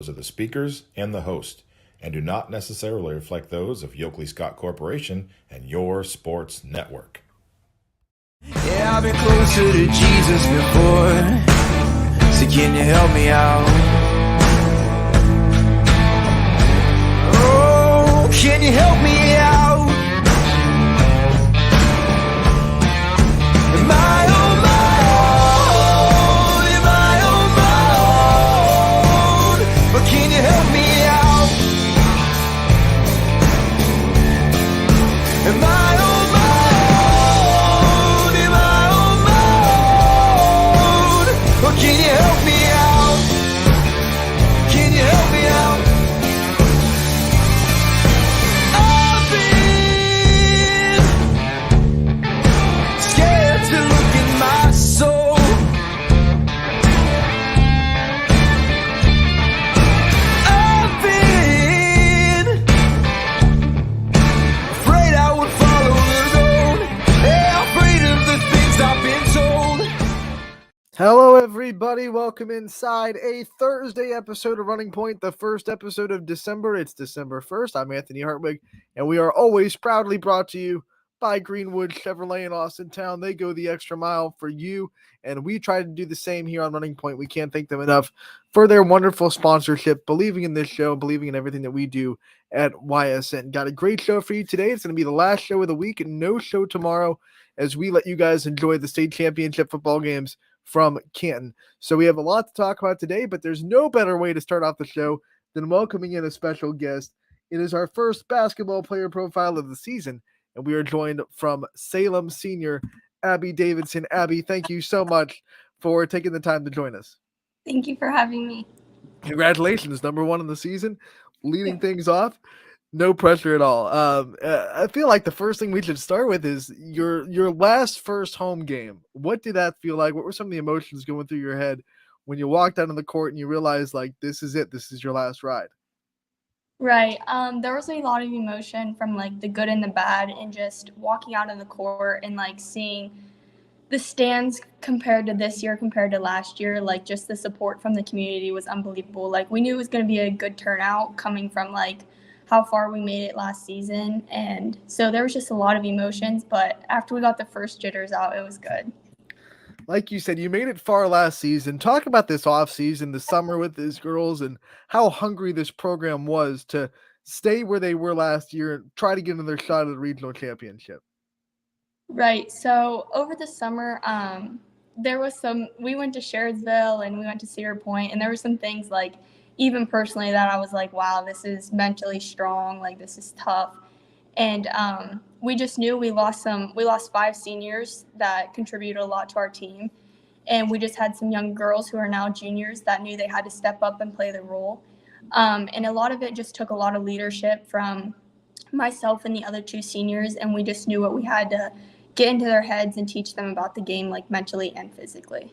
of the speakers and the host, and do not necessarily reflect those of Yoakley Scott Corporation and your sports network. Yeah, I've been closer to Jesus before, so can you help me out? Oh, can you help me out? Am I on my own? Am I on my own? But can you help me out? Am I on my own? Am I on my own? Or can you help me out? Can you help me out? I've been scared to look in my soul. I've been afraid I would follow the road. Yeah, afraid of the things I've been told. Hello, everybody. Welcome inside a Thursday episode of Running Point, the first episode of December. It's December 1st. I'm Anthony Hartwig, and we are always proudly brought to you by Greenwood Chevrolet in Austintown. They go the extra mile for you, and we try to do the same here on Running Point. We can't thank them enough for their wonderful sponsorship, believing in this show, believing in everything that we do at Ysn. Got a great show for you today. It's going to be the last show of the week, and no show tomorrow as we let you guys enjoy the state championship football games from Canton. So we have a lot to talk about today, but there's no better way to start off the show than welcoming in a special guest. It is our first basketball player profile of the season, and we are joined from Salem senior Abby Davidson. Abby, thank you so much for taking the time to join us. Thank you for having me. Congratulations, number one in the season, leading things off. No pressure at all. I feel like the first thing we should start with is your last first home game. What did that feel like? What were some of the emotions going through your head when you walked out on the court and you realized, like, this is it, this is your last ride? Right. There was a lot of emotion from like the good and the bad, and just walking out on the court and like seeing the stands compared to this year, compared to last year. Like, just the support from the community was unbelievable. Like, we knew it was going to be a good turnout coming from like how far we made it last season, and so there was just a lot of emotions. But after we got the first jitters out, it was good. Like you said, you made it far last season. Talk about this off season, the summer with these girls, and how hungry this program was to stay where they were last year and try to get another shot at the regional championship. Right. So over the summer, we went to Sherridsville and we went to Cedar Point, and there were some things like, even personally, that I was like, wow, this is mentally strong. Like, this is tough. And we just knew we lost 5 seniors that contributed a lot to our team. And we just had some young girls who are now juniors that knew they had to step up and play the role. And a lot of it just took a lot of leadership from myself and the other 2 seniors. And we just knew what we had to get into their heads and teach them about the game, like mentally and physically.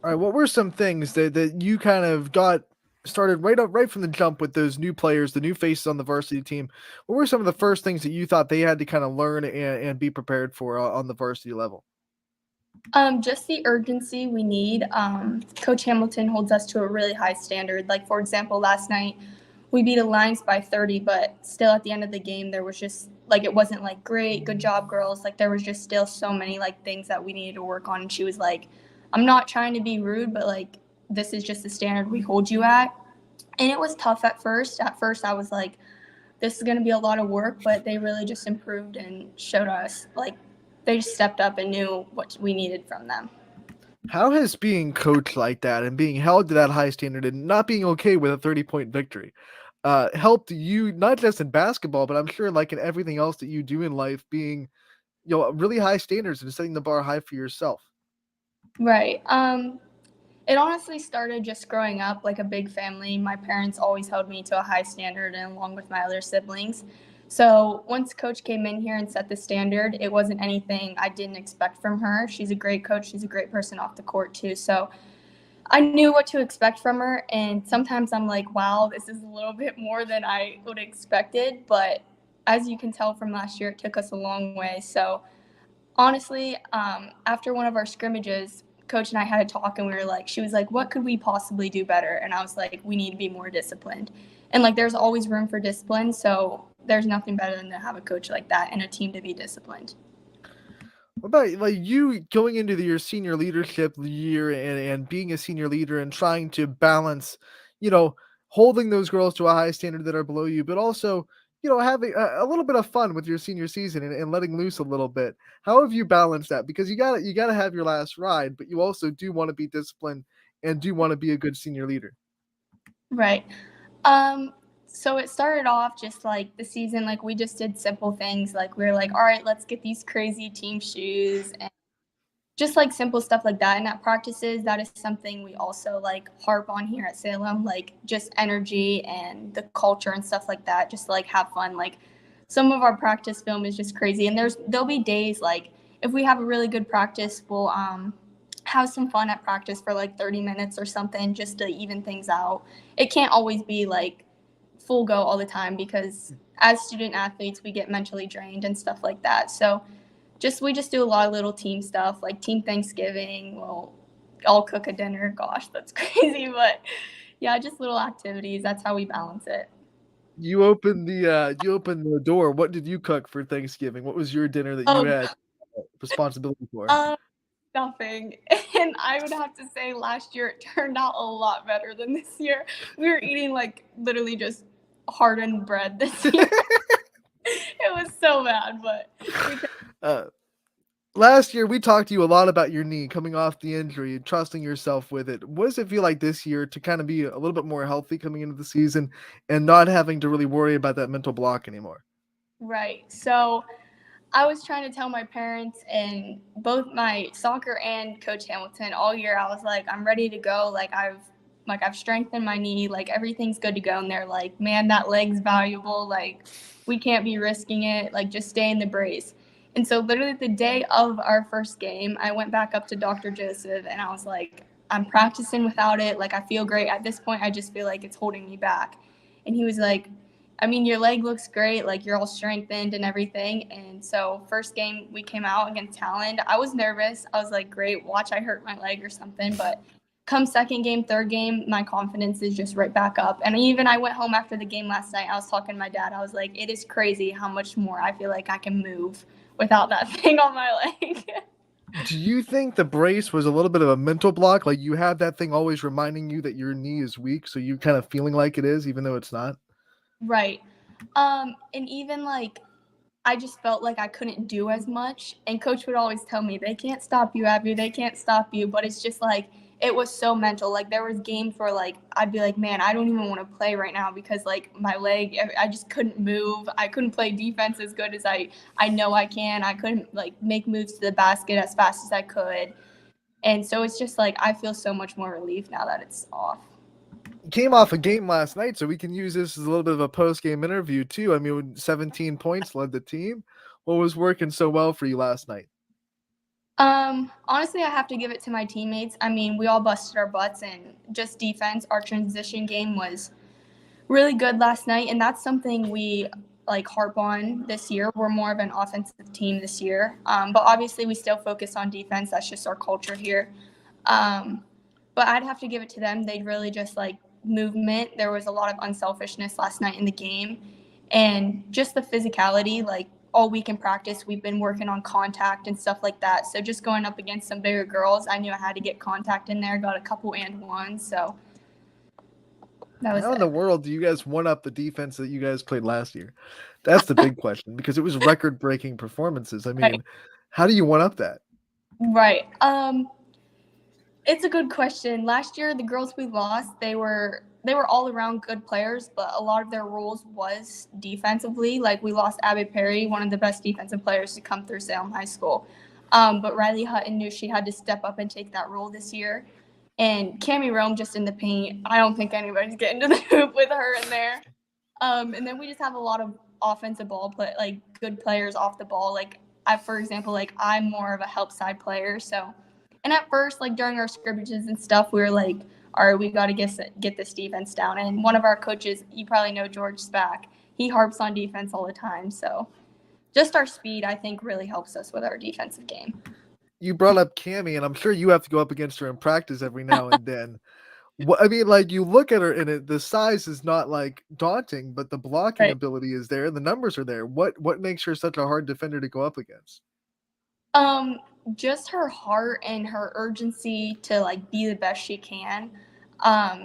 All right, what were some things that you kind of got started right from the jump with those new players, the new faces on the varsity team? What were some of the first things that you thought they had to kind of learn and be prepared for on the varsity level? Just the urgency we need. Coach Hamilton holds us to a really high standard. Like, for example, last night we beat Alliance by 30, but still at the end of the game, there was just like, it wasn't like, great, good job, girls. Like, there was just still so many like things that we needed to work on. And she was like, I'm not trying to be rude, but like, this is just the standard we hold you at. And it was tough at first. At first, I was like, this is going to be a lot of work, but they really just improved and showed us, like, they just stepped up and knew what we needed from them. How has being coached like that and being held to that high standard and not being okay with a 30-point victory helped you, not just in basketball, but I'm sure like in everything else that you do in life, being, really high standards and setting the bar high for yourself? Right. It honestly started just growing up like a big family. My parents always held me to a high standard, and along with my other siblings. So once Coach came in here and set the standard, it wasn't anything I didn't expect from her. She's a great coach. She's a great person off the court too. So I knew what to expect from her. And sometimes I'm like, wow, this is a little bit more than I would have expected. But as you can tell from last year, it took us a long way. So honestly, after one of our scrimmages, Coach and I had a talk, and she was like, what could we possibly do better? And I was like, we need to be more disciplined. And like, there's always room for discipline. So there's nothing better than to have a coach like that and a team to be disciplined. What about like you going into your senior leadership year and being a senior leader and trying to balance, you know, holding those girls to a high standard that are below you, but also, having a little bit of fun with your senior season and letting loose a little bit. How have you balanced that? Because you gotta have your last ride, but you also do want to be disciplined and do want to be a good senior leader. Right. So it started off just like the season, like we just did simple things. Like we were like, all right, let's get these crazy team shoes and just like simple stuff like that. And at practices, that is something we also like harp on here at Salem, like just energy and the culture and stuff like that. Just like have fun. Like some of our practice film is just crazy. And there'll be days like if we have a really good practice, we'll have some fun at practice for like 30 minutes or something just to even things out. It can't always be like full go all the time because as student athletes, we get mentally drained and stuff like that. So we just do a lot of little team stuff like team Thanksgiving. We'll all cook a dinner. Gosh, that's crazy. But yeah, just little activities. That's how we balance it. You opened the door. What did you cook for Thanksgiving? What was your dinner that you Oh, had responsibility for? stuffing. And I would have to say last year it turned out a lot better than this year. We were eating like literally just hardened bread this year. It was so bad, but Uh, Last year, we talked to you a lot about your knee coming off the injury and trusting yourself with it. What does it feel like this year to kind of be a little bit more healthy coming into the season and not having to really worry about that mental block anymore? right. So I was trying to tell my parents and both my soccer and Coach Hamilton all year. I was like, I'm ready to go. I've strengthened my knee. Like everything's good to go. And they're like, man, that leg's valuable. Like we can't be risking it. Like just stay in the brace. And so literally the day of our first game, I went back up to Dr. Joseph and I was like, I'm practicing without it. Like I feel great. At this point, I just feel like it's holding me back. And he was like, I mean, your leg looks great. Like you're all strengthened and everything. And so first game we came out against Talent. I was nervous. I was like, great, watch I hurt my leg or something. But come second game, third game, my confidence is just right back up. And even I went home after the game last night. I was talking to my dad. I was like, it is crazy how much more I feel like I can move without that thing on my leg. Do you think the brace was a little bit of a mental block? Like you have that thing always reminding you that your knee is weak, so you kind of feeling like it is, even though it's not? Right. And even like I just felt like I couldn't do as much. And coach would always tell me, they can't stop you, Abby, they can't stop you. But it's just like it was so mental. Like there was games where like I'd be like, man, I don't even want to play right now because like my leg, I just couldn't move. I couldn't play defense as good as I know I can. I couldn't like make moves to the basket as fast as I could. And so it's just like I feel so much more relief now that it's off. Came off a game last night, so we can use this as a little bit of a post-game interview too. I mean, when 17 points led the team. What was working so well for you last night? Honestly, I have to give it to my teammates. I mean, we all busted our butts and just defense. Our transition game was really good last night, and that's something we like harp on this year. We're more of an offensive team this year, but obviously we still focus on defense. That's just our culture here. But I'd have to give it to them. They really just like movement. There was a lot of unselfishness last night in the game, and just the physicality. Like all week in practice, we've been working on contact and stuff like that. So just going up against some bigger girls, I knew I had to get contact in there. Got a couple and ones. So that was How in it. the world do you guys one up the defense that you guys played last year? That's the big question because it was record-breaking performances. I mean, how do you one up that? Right. It's a good question. Last year, the girls we lost, they were all around good players, but a lot of their roles was defensively. Like we lost Abby Perry, one of the best defensive players to come through Salem High School. But Riley Hutton knew she had to step up and take that role this year. And Cammie Rome just in the paint. I don't think anybody's getting to the hoop with her in there. And then we just have a lot of offensive ball play, like good players off the ball. Like for example, like I'm more of a help side player, so. And at first, like during our scrimmages and stuff, we were like, all right, we got to get this defense down. And one of our coaches, you probably know George Spack, he harps on defense all the time. So just our speed, I think, really helps us with our defensive game. you brought up Cammie, and I'm sure you have to go up against her in practice every now and then. I mean, like, you look at her, and the size is not like daunting, but the blocking Right. ability is there, and the numbers are there. What makes her such a hard defender to go up against? Just her heart and her urgency to like be the best she can.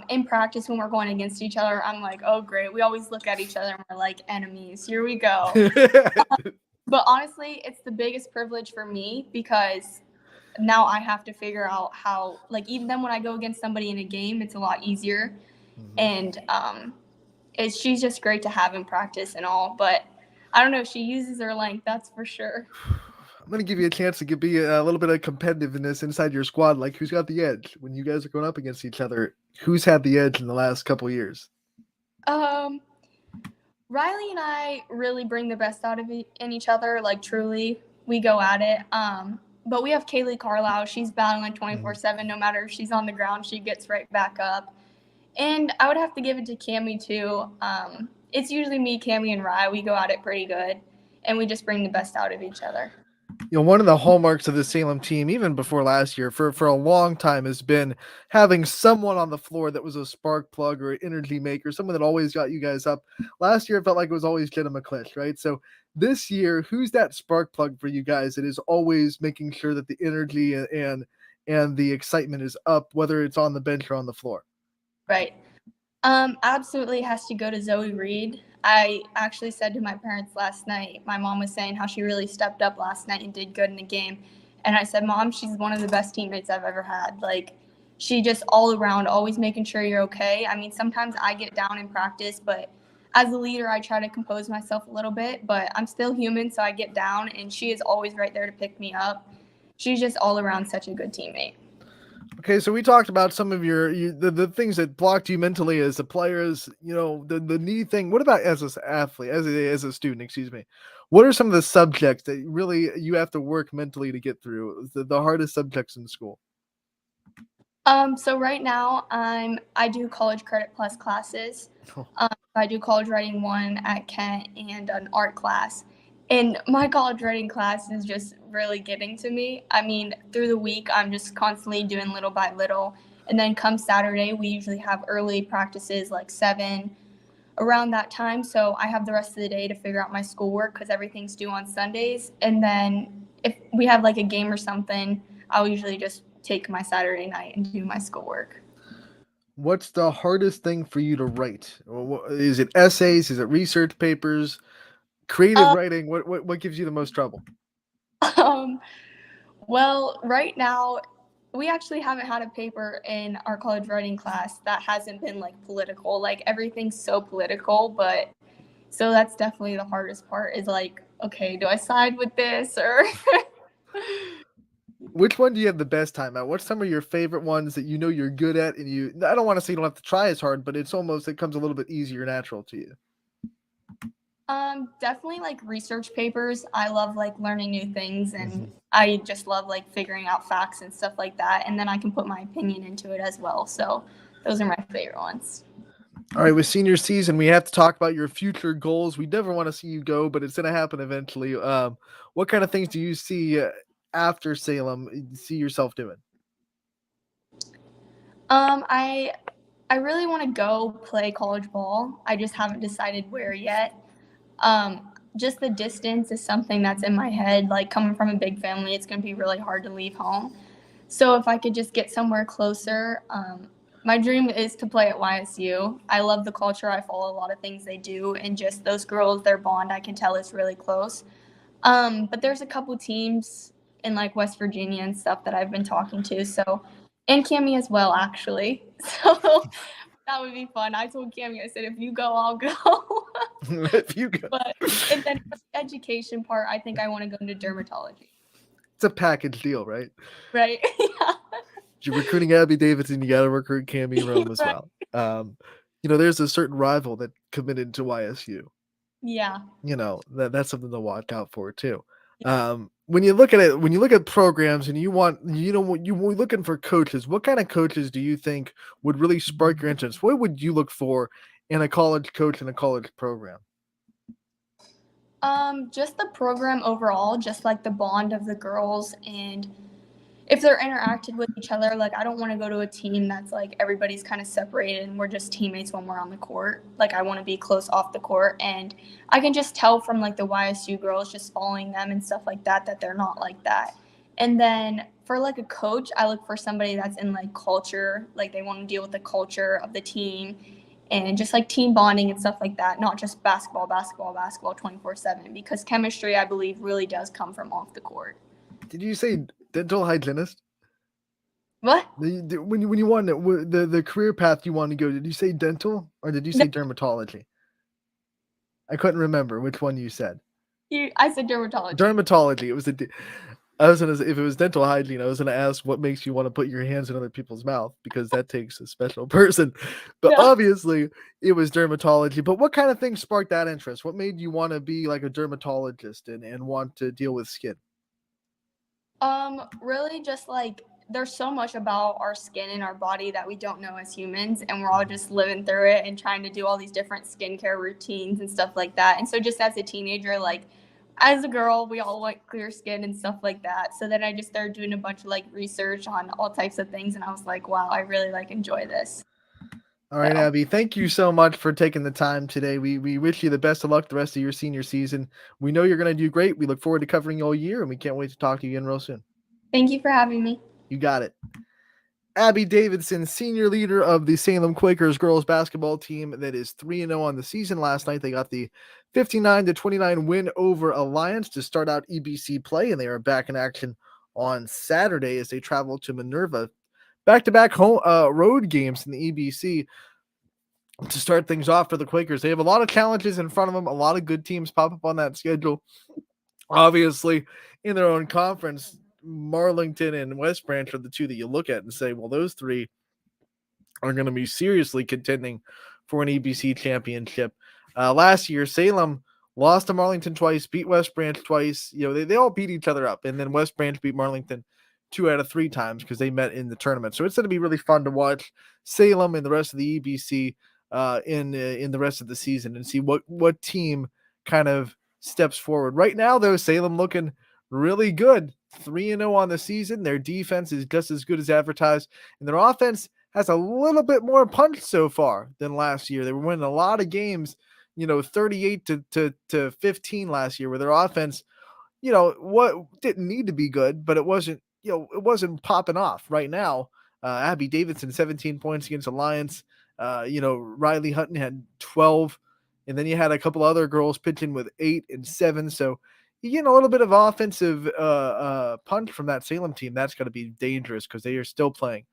In practice when we're going against each other, I'm like, oh great. We always look at each other and we're like enemies. Here we go. But honestly, it's the biggest privilege for me because now I have to figure out how, like, even then when I go against somebody in a game, it's a lot easier. And she's just great to have in practice and all. But I don't know, she uses her length, that's for sure. I'm gonna give you a chance to be a little bit of competitiveness inside your squad. Like, who's got the edge when you guys are going up against each other? Who's had the edge in the last couple years? Riley and I really bring the best out of in each other. Like, truly, we go at it. But we have Kaylee Carlisle. She's battling 24/7. No matter if she's on the ground, she gets right back up. And I would have to give it to Cammie too. It's usually me, Cammie, and Rye. We go at it pretty good, and we just bring the best out of each other. One of the hallmarks of the Salem team, even before last year, for a long time, has been having someone on the floor that was a spark plug or an energy maker, someone that always got you guys up. Last year, it felt like it was always Jenna McClish, right? So this year, who's that spark plug for you guys that is always making sure that the energy and the excitement is up, whether it's on the bench or on the floor? Right. Absolutely has to go to Zoe Reed. I actually said to my parents last night, my mom was saying how she really stepped up last night and did good in the game. And I said, Mom, she's one of the best teammates I've ever had. Like, she just all around, always making sure you're okay. I mean, sometimes I get down in practice, but as a leader, I try to compose myself a little bit, but I'm still human, so I get down, and she is always right there to pick me up. She's just all around such a good teammate. Okay, so we talked about some of the things that blocked you mentally as a player, as the knee thing. What about as an athlete, as a student? Excuse me. What are some of the subjects that really you have to work mentally to get through? The hardest subjects in school? So right now I do college credit plus classes. I do college writing 1 at Kent and an art class. And my college writing class is just really getting to me. I mean, through the week, I'm just constantly doing little by little. And then come Saturday, we usually have early practices like 7 around that time. So I have the rest of the day to figure out my schoolwork because everything's due on Sundays. And then if we have like a game or something, I'll usually just take my Saturday night and do my schoolwork. What's the hardest thing for you to write? Is it essays? Is it research papers? Creative writing? What gives you the most trouble? Well, right now, we actually haven't had a paper in our college writing class that hasn't been like political. Like, everything's so political, but so that's definitely the hardest part is like, okay, do I side with this or? Which one do you have the best time at? What's some of your favorite ones that you know you're good at, and I don't want to say you don't have to try as hard, but it comes a little bit easier, natural to you. Definitely like research papers. I love like learning new things, and I just love like figuring out facts and stuff like that. And then I can put my opinion into it as well. So those are my favorite ones. All right, with senior season, we have to talk about your future goals. We never want to see you go, but it's going to happen eventually. What kind of things do you see after Salem? See yourself doing? I really want to go play college ball. I just haven't decided where yet. Just the distance is something that's in my head. Like, coming from a big family, it's going to be really hard to leave home. So if I could just get somewhere closer, my dream is to play at YSU. I love the culture. I follow a lot of things they do, and just those girls, their bond, I can tell is really close. But there's a couple teams in like West Virginia and stuff that I've been talking to. So, and Cammie as well, actually. So that would be fun. I told Cammie, I said, if you go, I'll go. If you go. But and then for the education part, I think I want to go into dermatology. It's a package deal, right? Right. Yeah. If you're recruiting Abby Davidson, you got to recruit Cammie Rome as Right. well. There's a certain rival that committed to YSU. Yeah. That's something to watch out for too. When you look at programs and you're looking for coaches, what kind of coaches do you think would really spark your interest? What would you look for in a college coach in a college program? Just the program overall, just like the bond of the girls and if they're interacted with each other, like I don't want to go to a team that's like everybody's kind of separated and we're just teammates when we're on the court. Like I want to be close off the court, and I can just tell from like the YSU girls just following them and stuff like that they're not like that. And then for like a coach, I look for somebody that's in like culture, like they want to deal with the culture of the team and just like team bonding and stuff like that, not just basketball 24/7, because chemistry, I believe, really does come from off the court. Did you say dental hygienist? What? When you wanted the career path you wanted to go, did you say dental or did you say dermatology? I couldn't remember which one you said. I said dermatology. Dermatology. It was I was gonna say, if it was dental hygiene, I was gonna ask what makes you want to put your hands in other people's mouth, because that takes a special person. But No. obviously, it was dermatology. But what kind of things sparked that interest? What made you want to be like a dermatologist and want to deal with skin? Really just like there's so much about our skin and our body that we don't know as humans, and we're all just living through it and trying to do all these different skincare routines and stuff like that. And so just as a teenager, like as a girl, we all want clear skin and stuff like that. So then I just started doing a bunch of like research on all types of things, and I was like, wow, I really like enjoy this. All right, So, Abby, thank you so much for taking the time today. We wish you the best of luck the rest of your senior season. We know you're going to do great. We look forward to covering you all year, and we can't wait to talk to you again real soon. thank you for having me. You got it. Abby Davidson, senior leader of the Salem Quakers girls basketball team that is 3-0 on the season. Last night they got the 59-29 win over Alliance to start out EBC play, and they are back in action on Saturday as they travel to Minerva. Back-to-back home road games in the EBC to start things off for the Quakers. They have a lot of challenges in front of them. A lot of good teams pop up on that schedule. Obviously, in their own conference, Marlington and West Branch are the two that you look at and say, well, those three are going to be seriously contending for an EBC championship. Last year, Salem lost to Marlington twice, beat West Branch twice. You know, they all beat each other up, and then West Branch beat Marlington 2 out of 3 times because they met in the tournament. So it's going to be really fun to watch Salem and the rest of the EBC in the rest of the season and see what team kind of steps forward. Right now, though, Salem looking really good. 3-0 on the season. Their defense is just as good as advertised, and their offense has a little bit more punch so far than last year. They were winning a lot of games, 38 to 15 last year, where their offense, what didn't need to be good, but it wasn't popping off. Right now, Abby Davidson 17 points against Alliance. Riley Hutton had 12, and then you had a couple other girls pitching with 8 and 7. So you get a little bit of offensive punch from that Salem team. That's going to be dangerous because they are still playing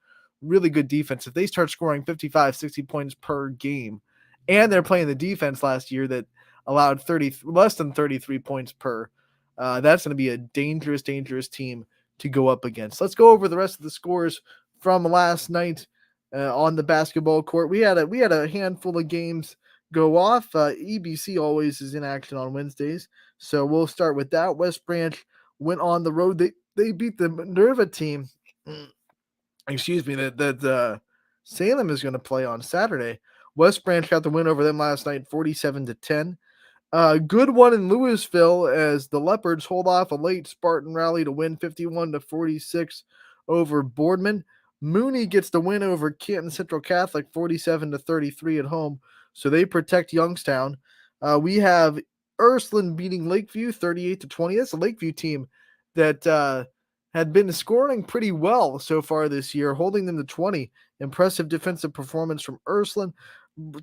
really good defense. If they start scoring 55, 60 points per game, and they're playing the defense last year that allowed less than 33 points per, that's going to be a dangerous team to go up against. Let's go over the rest of the scores from last night on the basketball court. We had a handful of games go off. EBC always is in action on Wednesdays, so we'll start with that. West Branch went on the road. They beat the Minerva team. Excuse me, that Salem is going to play on Saturday. West Branch got the win over them last night, 47-10. Good one in Louisville as the Leopards hold off a late Spartan rally to win 51-46 over Boardman. Mooney gets the win over Canton Central Catholic, 47-33 at home, so they protect Youngstown. We have Ursuline beating Lakeview 38-20. That's a Lakeview team that had been scoring pretty well so far this year, holding them to 20. Impressive defensive performance from Ursuline.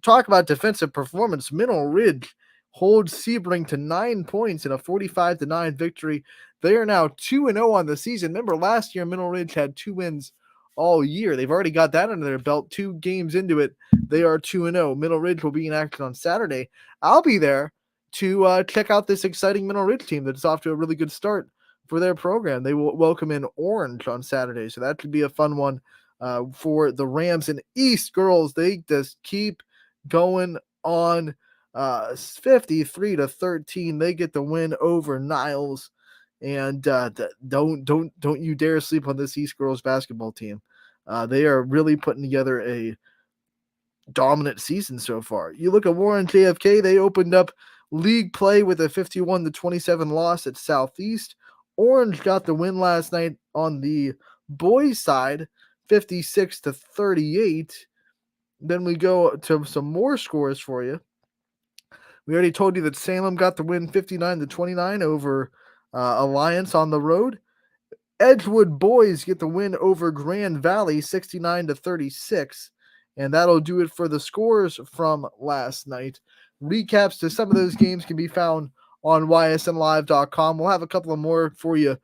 Talk about defensive performance. Mineral Ridge holds Sebring to 9 points in a 45-9 victory. They are now 2-0 on the season. Remember, last year, Mineral Ridge had 2 wins all year. They've already got that under their belt. 2 games into it, they are 2-0. Mineral Ridge will be in action on Saturday. I'll be there to check out this exciting Mineral Ridge team that's off to a really good start for their program. They will welcome in Orange on Saturday, so that could be a fun one for the Rams. And East girls, they just keep going on. 53-13. They get the win over Niles, and don't you dare sleep on this East girls basketball team. They are really putting together a dominant season so far. You look at Warren JFK, they opened up league play with a 51-27 loss at Southeast. Orange got the win last night on the Boys side, 56-38. Then we go to some more scores for you. We already told you that Salem got the win 59-29 over Alliance on the road. Edgewood boys get the win over Grand Valley 69-36. And that'll do it for the scores from last night. Recaps to some of those games can be found on ysnlive.com. We'll have a couple of more for you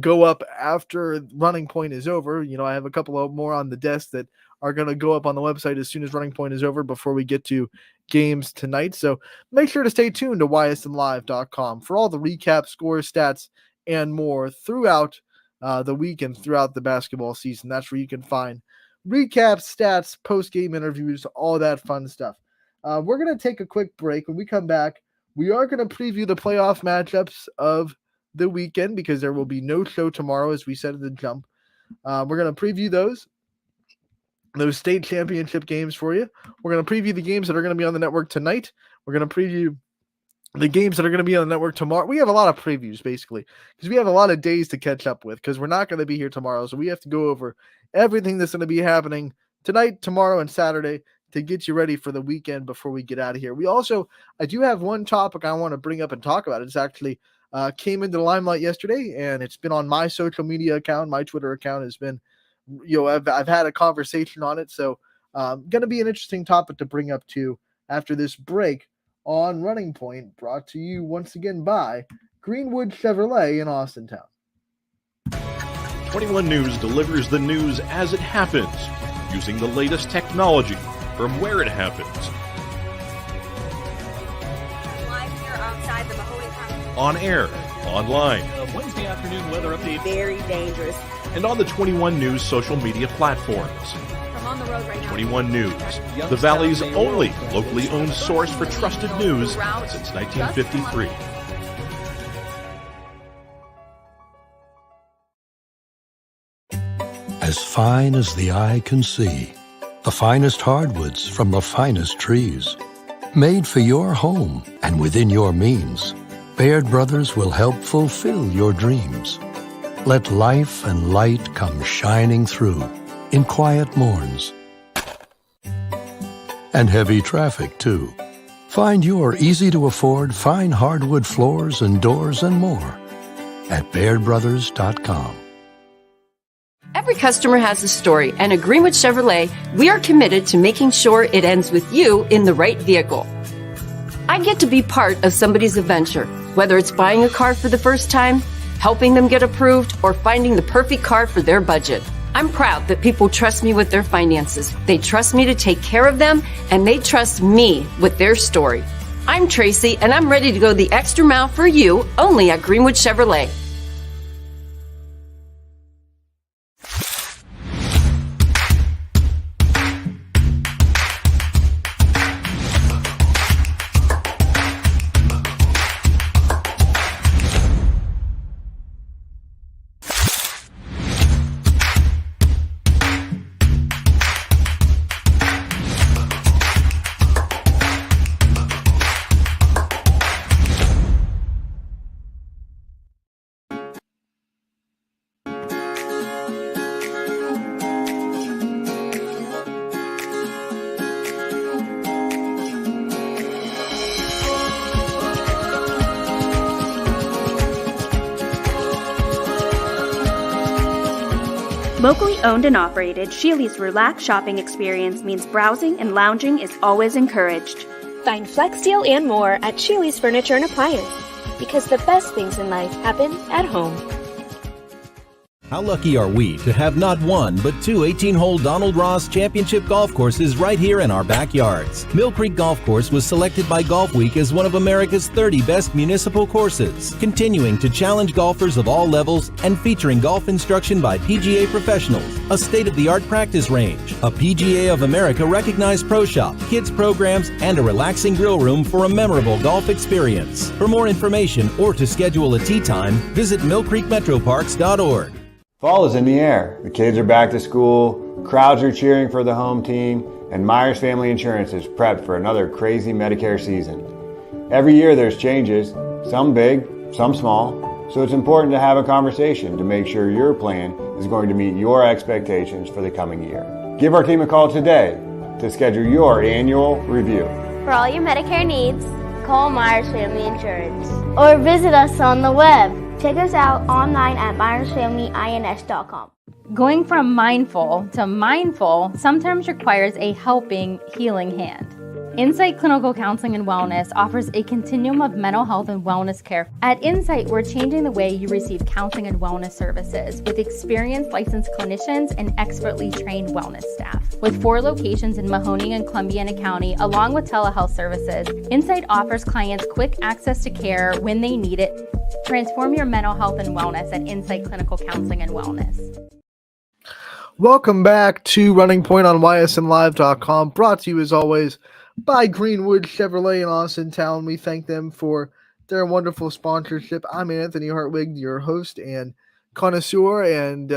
go up after Running Point is over. I have a couple of more on the desk that are going to go up on the website as soon as Running Point is over before we get to games tonight. So make sure to stay tuned to ysnlive.com for all the recap, scores, stats, and more throughout the week and throughout the basketball season. That's where you can find recaps, stats, post-game interviews, all that fun stuff. We're going to take a quick break. When we come back, we are going to preview the playoff matchups of the weekend because there will be no show tomorrow, as we said at the jump. We're going to preview those state championship games for you. We're going to preview the games that are going to be on the network tonight. We're going to preview the games that are going to be on the network tomorrow. We have a lot of previews, basically, because we have a lot of days to catch up with because we're not going to be here tomorrow. So we have to go over everything that's going to be happening tonight, tomorrow, and Saturday to get you ready for the weekend before we get out of here. I do have one topic I want to bring up and talk about. It's actually came into the limelight yesterday, and it's been on my social media account. My Twitter account has been, I've had a conversation on it. So going to be an interesting topic to bring up too after this break on Running Point, brought to you once again by Greenwood Chevrolet in Austintown. 21 News delivers the news as it happens, using the latest technology from where it happens. Live here outside the Mahoney County. On air, online, Wednesday afternoon weather update. Very dangerous. and on the 21 News social media platforms. I'm on the road right now. 21 News, the Valley's only locally owned source for trusted news since 1953. As fine as the eye can see, the finest hardwoods from the finest trees. Made for your home and within your means, Baird Brothers will help fulfill your dreams. Let life and light come shining through in quiet morns. And heavy traffic, too. Find your easy-to-afford fine hardwood floors and doors and more at BairdBrothers.com. Every customer has a story, and at Greenwood Chevrolet, we are committed to making sure it ends with you in the right vehicle. I get to be part of somebody's adventure, whether it's buying a car for the first time, helping them get approved, or finding the perfect car for their budget. I'm proud that people trust me with their finances. They trust me to take care of them, and they trust me with their story. I'm Tracy, and I'm ready to go the extra mile for you, only at Greenwood Chevrolet. Locally owned and operated, Sheely's relaxed shopping experience means browsing and lounging is always encouraged. Find Flex Deal and more at Sheely's Furniture and Appliance, because the best things in life happen at home. How lucky are we to have not one, but two 18-hole Donald Ross Championship golf courses right here in our backyards. Mill Creek Golf Course was selected by Golf Week as one of America's 30 best municipal courses, continuing to challenge golfers of all levels and featuring golf instruction by PGA professionals, a state-of-the-art practice range, a PGA of America recognized pro shop, kids programs, and a relaxing grill room for a memorable golf experience. For more information or to schedule a tee time, visit millcreekmetroparks.org. Fall is in the air. The kids are back to school, crowds are cheering for the home team, and Myers Family Insurance is prepped for another crazy Medicare season. Every year there's changes, some big, some small, so it's important to have a conversation to make sure your plan is going to meet your expectations for the coming year. Give our team a call today to schedule your annual review. For all your Medicare needs, call Myers Family Insurance or visit us on the web. Check us out online at myersfamilyins.com. Going from mindful to mindful sometimes requires a helping, healing hand. Insight Clinical Counseling and Wellness offers a continuum of mental health and wellness care. At Insight, we're changing the way you receive counseling and wellness services with experienced licensed clinicians and expertly trained wellness staff. With 4 locations in Mahoning and Columbiana County, along with telehealth services, Insight offers clients quick access to care when they need it. Transform your mental health and wellness at Insight Clinical Counseling and Wellness. Welcome back to Running Point on ysnlive.com, brought to you as always by Greenwood Chevrolet in Austintown. We thank them for their wonderful sponsorship. I'm Anthony Hartwig, your host and connoisseur, and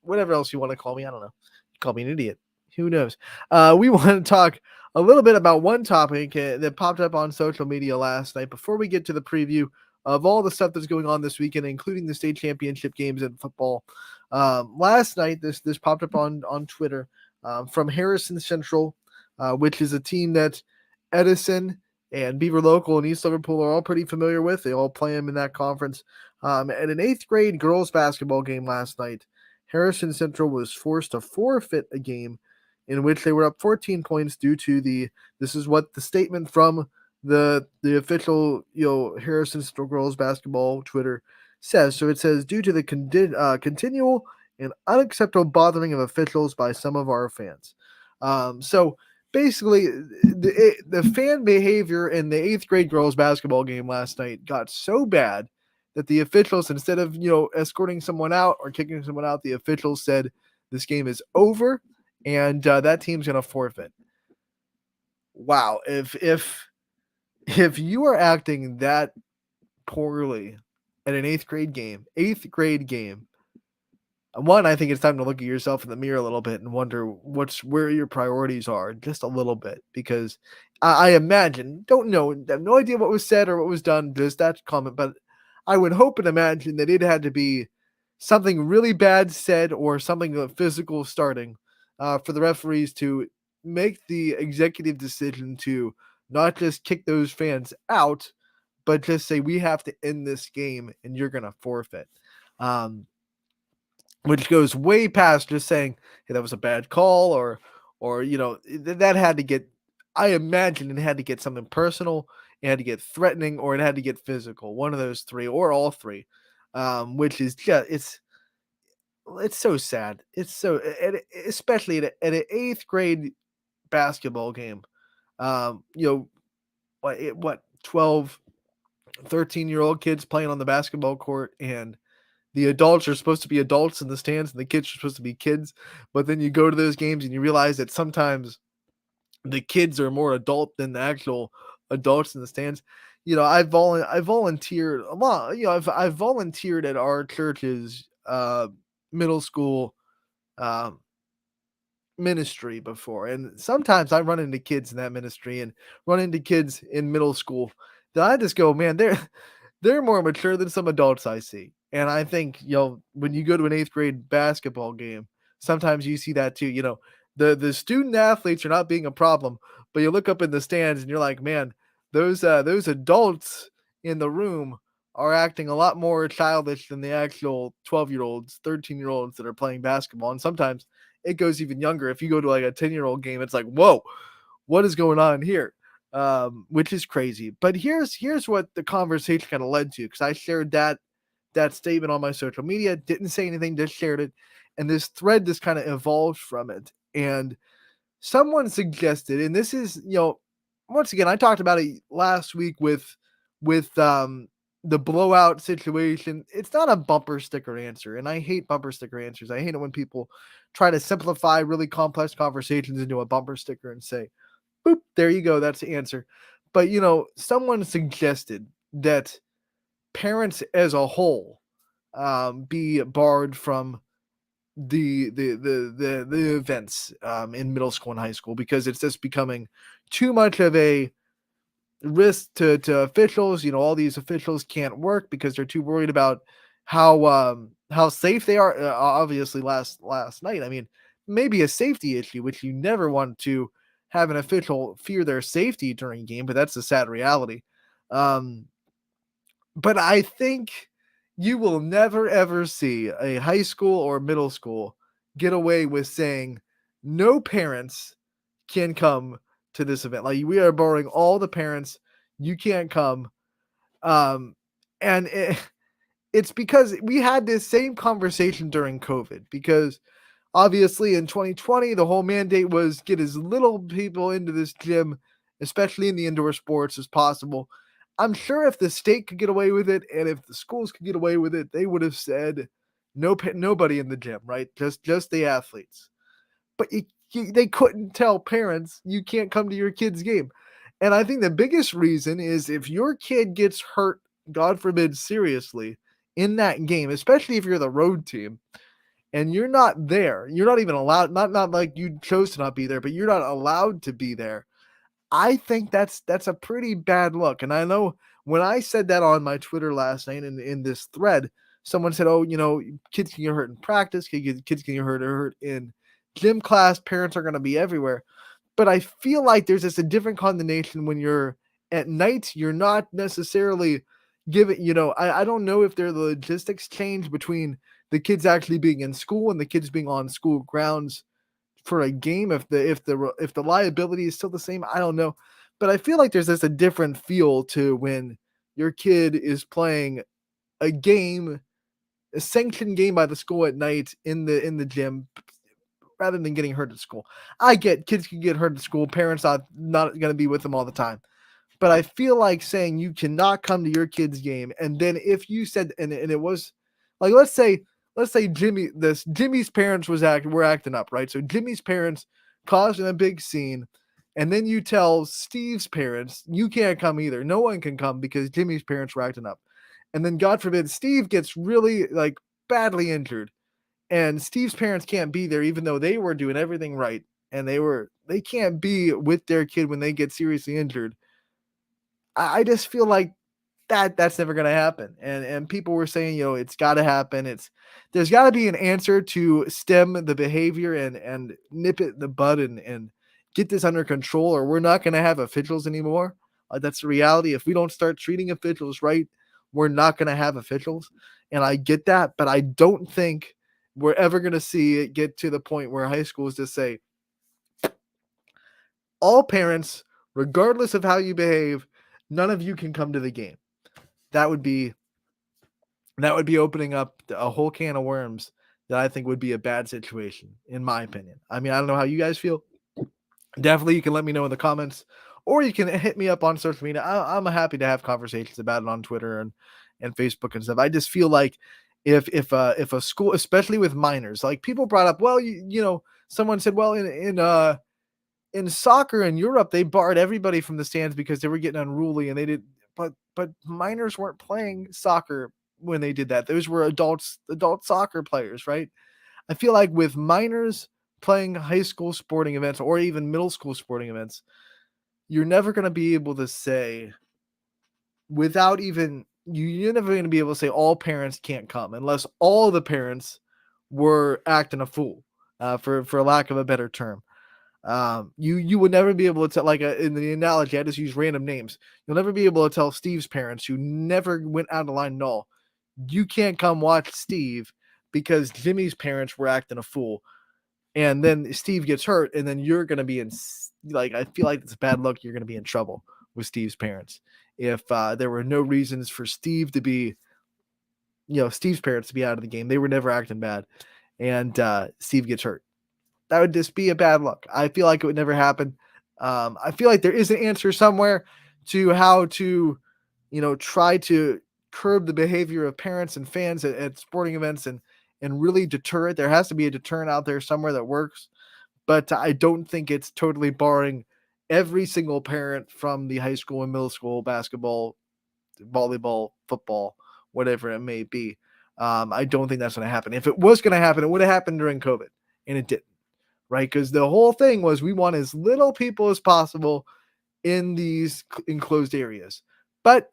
whatever else you want to call me. I don't know. Call me an idiot. Who knows? We want to talk a little bit about one topic that popped up on social media last night before we get to the preview of all the stuff that's going on this weekend, including the state championship games in football. Last night, this popped up on Twitter from Harrison Central, which is a team that Edison and Beaver Local and East Liverpool are all pretty familiar with. They all play them in that conference. At an 8th grade girls basketball game last night, Harrison Central was forced to forfeit a game in which they were up 14 points due to this is what the statement from the official Harrison Central girls basketball Twitter says. So it says, due to the continual and unacceptable bothering of officials by some of our fans. So basically, the fan behavior in the 8th grade girls basketball game last night got so bad that the officials, instead of escorting someone out or kicking someone out, the officials said this game is over and that team's going to forfeit. Wow, if you are acting that poorly at an 8th grade game, one, I think it's time to look at yourself in the mirror a little bit and wonder where your priorities are just a little bit, because I imagine, don't know, have no idea what was said or what was done, just that comment, but I would hope and imagine that it had to be something really bad said or something physical starting for the referees to make the executive decision to not just kick those fans out, but just say, we have to end this game and you're going to forfeit. Which goes way past just saying, hey, that was a bad call or that had to get, I imagine it had to get something personal, it had to get threatening, or it had to get physical. One of those three or all three, which is just, it's so sad. It's so, especially at an 8th grade basketball game, what 12, 13-year-old kids playing on the basketball court, and the adults are supposed to be adults in the stands and the kids are supposed to be kids. But then you go to those games and you realize that sometimes the kids are more adult than the actual adults in the stands. I volunteered a lot. I've volunteered at our church's middle school ministry before, and sometimes I run into kids in that ministry and run into kids in middle school that I just go, man, they're more mature than some adults I see. And I think, when you go to an 8th grade basketball game, sometimes you see that too. The student athletes are not being a problem, but you look up in the stands and you're like, man, those adults in the room are acting a lot more childish than the actual 12-year-olds, 13-year-olds that are playing basketball. And sometimes it goes even younger. If you go to like a 10-year-old game, it's like, whoa, what is going on here? Which is crazy. But here's what the conversation kind of led to, because I shared that statement on my social media, didn't say anything, just shared it, and this thread just kind of evolved from it. And someone suggested, and this is, once again, I talked about it last week with the blowout situation. It's not a bumper sticker answer, and I hate bumper sticker answers. I hate it when people try to simplify really complex conversations into a bumper sticker and say, boop, there you go, that's the answer. But someone suggested that parents as a whole be barred from the events in middle school and high school, because it's just becoming too much of a risk to officials. All these officials can't work because they're too worried about how how safe they are. Obviously, last night, I mean, maybe a safety issue, which you never want to have an official fear their safety during a game, but that's a sad reality. But I think you will never ever see a high school or middle school get away with saying no parents can come to this event. Like, we are barring all the parents. You can't come. Um, and it's because we had this same conversation during COVID, because obviously in 2020, the whole mandate was get as little people into this gym, especially in the indoor sports, as possible. I'm sure if the state could get away with it and if the schools could get away with it, they would have said nobody in the gym, right? Just the athletes. But they couldn't tell parents you can't come to your kid's game. And I think the biggest reason is if your kid gets hurt, God forbid, seriously in that game, especially if you're the road team, and you're not there, you're not even allowed, not like you chose to not be there, but you're not allowed to be there. I think that's a pretty bad look. And I know when I said that on my Twitter last night in this thread, someone said, "Oh, kids can get hurt in practice, kids can get hurt in gym class, parents are going to be everywhere." But I feel like there's just a different condemnation when you're at night. You're not necessarily giving, I don't know if the logistics change between the kids actually being in school and the kids being on school grounds for a game. If the liability is still the same, I don't know. But I feel like there's just a different feel to when your kid is playing a game, a sanctioned game by the school at night in the gym, rather than getting hurt at school. I get kids can get hurt at school, parents not going to be with them all the time. But I feel like saying you cannot come to your kid's game, and then if you said, and it was like, let's say Jimmy's parents were acting up, right? So Jimmy's parents causing a big scene, and then you tell Steve's parents you can't come either. No one can come because Jimmy's parents were acting up. And then God forbid Steve gets really like badly injured, and Steve's parents can't be there even though they were doing everything right, and they can't be with their kid when they get seriously injured. I just feel like that's never going to happen. And people were saying, it's got to happen. There's got to be an answer to stem the behavior and nip it in the bud and get this under control, or we're not going to have officials anymore. That's the reality. If we don't start treating officials right, we're not going to have officials. And I get that, but I don't think we're ever going to see it get to the point where high schools just say, all parents, regardless of how you behave, none of you can come to the game. That would be opening up a whole can of worms that I think would be a bad situation, in my opinion. I mean, I don't know how you guys feel. Definitely, you can let me know in the comments, or you can hit me up on social media. I'm happy to have conversations about it on Twitter and Facebook and stuff. I just feel like if a school, especially with minors, like people brought up, well, someone said, well, in soccer in Europe, they barred everybody from the stands because they were getting unruly, and they did. But minors weren't playing soccer when they did that. Those were adult soccer players, right? I feel like with minors playing high school sporting events or even middle school sporting events, you're never going to be able to say you're never going to be able to say all parents can't come unless all the parents were acting a fool, for lack of a better term. You would never be able to tell, like in the analogy, I just use random names. You'll never be able to tell Steve's parents, who never went out of line at all, you can't come watch Steve because Jimmy's parents were acting a fool. And then Steve gets hurt, and then you're going to be I feel like it's a bad look. You're going to be in trouble with Steve's parents. If there were no reasons for Steve to be, Steve's parents to be out of the game, they were never acting bad, and Steve gets hurt. That would just be a bad look. I feel like it would never happen. I feel like there is an answer somewhere to how to, try to curb the behavior of parents and fans at sporting events and really deter it. There has to be a deterrent out there somewhere that works, but I don't think it's totally barring every single parent from the high school and middle school basketball, volleyball, football, whatever it may be. I don't think that's going to happen. If it was going to happen, it would have happened during COVID, and it didn't. Right? Because the whole thing was we want as little people as possible in these enclosed areas. But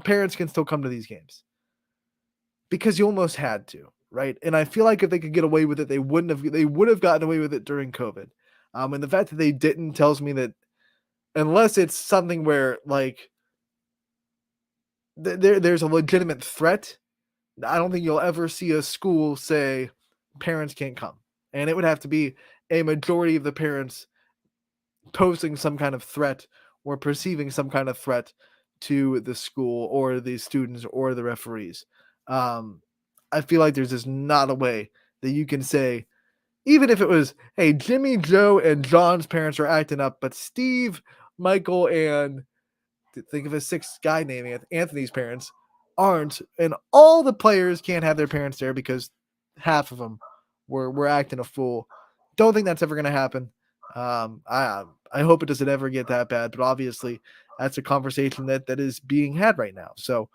parents can still come to these games because you almost had to. right? And I feel like if they could get away with it, they would have gotten away with it during COVID. And the fact that they didn't tells me that unless it's something where like there's a legitimate threat, I don't think you'll ever see a school say parents can't come. And it would have to be a majority of the parents posing some kind of threat or perceiving some kind of threat to the school or the students or the referees. I feel like there's just not a way that you can say, even if it was, hey, Jimmy, Joe, and John's parents are acting up, but Steve, Michael, and think of a sixth guy naming it, Anthony's parents aren't, and all the players can't have their parents there because half of them were acting a fool. Don't think that's ever going to happen. I hope it doesn't ever get that bad, but obviously that's a conversation that is being had right now. So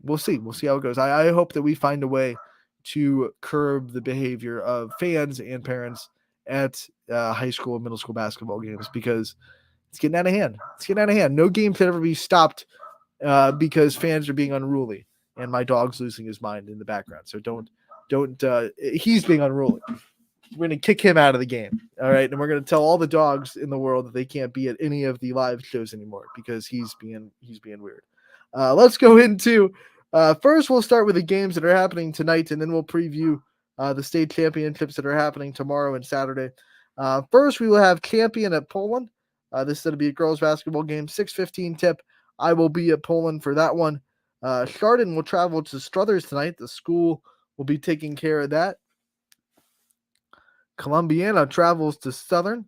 we'll see. We'll see how it goes. I hope that we find a way to curb the behavior of fans and parents at high school and middle school basketball games because it's getting out of hand. It's getting out of hand. No game should ever be stopped because fans are being unruly and my dog's losing his mind in the background. So don't. He's being unruly. We're going to kick him out of the game. All right. And we're going to tell all the dogs in the world that they can't be at any of the live shows anymore because he's being weird. Let's go into first we'll start with the games that are happening tonight, and then we'll preview the state championships that are happening tomorrow and Saturday. First, we will have Champion at Poland. This is going to be a girls basketball game, 6:15 tip. I will be at Poland for that one. Chardon will travel to Struthers tonight. The school will be taking care of that. Columbiana travels to Southern,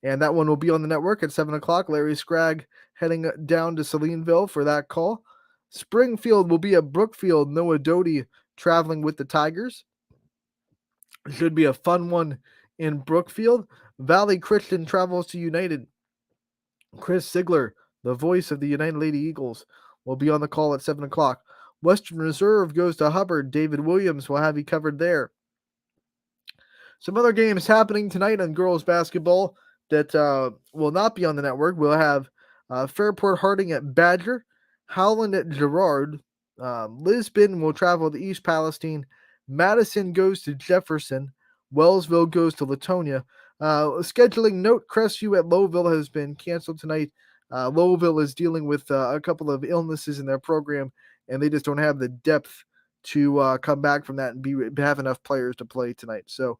and that one will be on the network at 7 o'clock. Larry Scragg heading down to Salineville for that call. Springfield will be at Brookfield. Noah Doty traveling with the Tigers. Should be a fun one in Brookfield. Valley Christian travels to United. Chris Ziegler, the voice of the United Lady Eagles, will be on the call at 7 o'clock. Western Reserve goes to Hubbard. David Williams will have you covered there. Some other games happening tonight on girls basketball that will not be on the network. We'll have Fairport Harding at Badger, Howland at Girard. Lisbon will travel to East Palestine. Madison goes to Jefferson. Wellsville goes to Latonia. Scheduling note, Crestview at Lowville has been canceled tonight. Lowville is dealing with a couple of illnesses in their program, and they just don't have the depth to come back from that and have enough players to play tonight. So